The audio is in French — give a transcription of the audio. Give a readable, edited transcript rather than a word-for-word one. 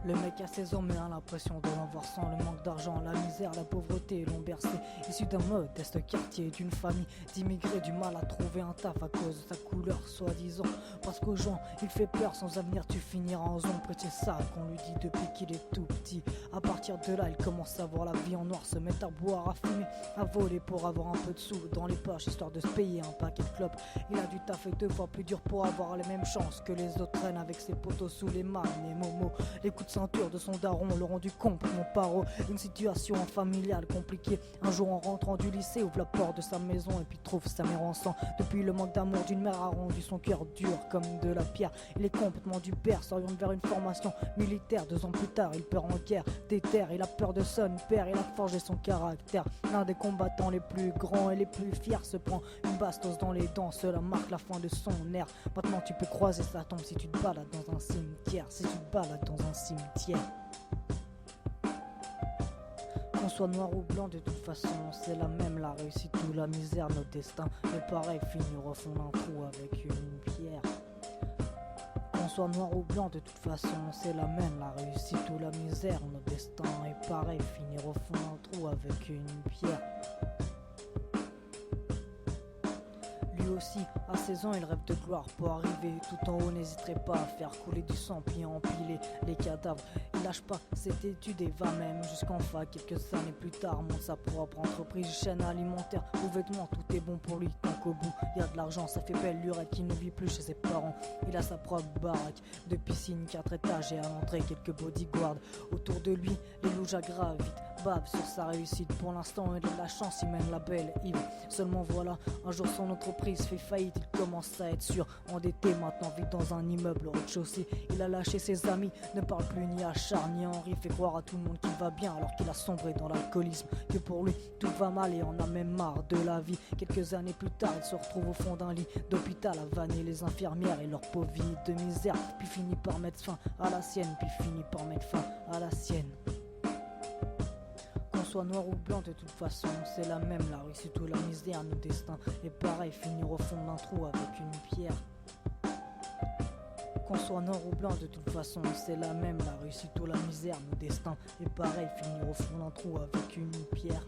Le mec a 16 ans mais a l'impression de l'en voir sans. Le manque d'argent, la misère, la pauvreté l'ont bercé. Issu d'un modeste quartier, d'une famille d'immigrés, du mal à trouver un taf à cause de sa couleur soi-disant. Parce qu'aux gens il fait peur, sans avenir tu finiras en zone. C'est ça qu'on lui dit depuis qu'il est tout petit. À partir de là il commence à voir la vie en noir, se mettre à boire, à fumer, à voler pour avoir un peu de sous dans les poches, histoire de se payer un paquet de clopes. Il a dû taffer 2 fois plus dur pour avoir les mêmes chances que les autres, traînent avec ses potos sous les mains et Momo. Les coups de ceinture de son daron l'ont rendu complètement paro. Une situation familiale compliquée. Un jour en rentrant du lycée, ouvre la porte de sa maison et puis trouve sa mère en sang. Depuis le manque d'amour d'une mère a rendu son cœur dur comme de la pierre. Il est complètement du père, s'oriente vers une formation militaire. 2 ans plus tard il perd en guerre, déterre. Il a peur de son père, il a forgé son caractère. L'un des combattants les plus grands et les plus fiers se prend une bastos dans les dents. Cela marque la fin de son ère. Maintenant tu peux croiser sa tombe si tu te balades dans un cimetière. Si tu te balades dans un cimetière. Qu'on soit noir ou blanc, de toute façon c'est la même, la réussite ou la misère, notre destin est pareil, finir au fond d'un trou avec une pierre. Qu'on soit noir ou blanc, de toute façon c'est la même, la réussite ou la misère, notre destin est pareil, finir au fond d'un trou avec une pierre. Lui aussi, à 16 ans, il rêve de gloire. Pour arriver tout en haut, n'hésiterait pas à faire couler du sang puis à empiler les cadavres. Il lâche pas cette étude et va même jusqu'en fac. Quelques années plus tard, monte sa propre entreprise, chaîne alimentaire ou vêtements, tout est bon pour lui. Tant qu'au bout, il y a de l'argent, ça fait belle lurette qu'il ne vit plus chez ses parents. Il a sa propre baraque de piscine, 4 étages et à l'entrée quelques bodyguards. Autour de lui, les loups gravitent, bavent sur sa réussite. Pour l'instant, il a de la chance, il mène la belle Yves. Seulement voilà, un jour son entreprise fait faillite, il commence à être sûr, endetté maintenant, vit dans un immeuble au rez-de-chaussée. Il a lâché ses amis, ne parle plus ni à Charles ni à Henri, fait croire à tout le monde qu'il va bien alors qu'il a sombré dans l'alcoolisme, que pour lui tout va mal et en a même marre de la vie. Quelques années plus tard, il se retrouve au fond d'un lit d'hôpital à vanner les infirmières et leur pauvre vie de misère, puis finit par mettre fin à la sienne, puis finit par mettre fin à la sienne. Soit noir ou blanc, de toute façon c'est la même, la réussite ou la misère, nos destins est pareil, finir au fond d'un trou avec une pierre. Qu'on soit noir ou blanc, de toute façon c'est la même, la réussite ou la misère, nos destins est pareil, finir au fond d'un trou avec une pierre.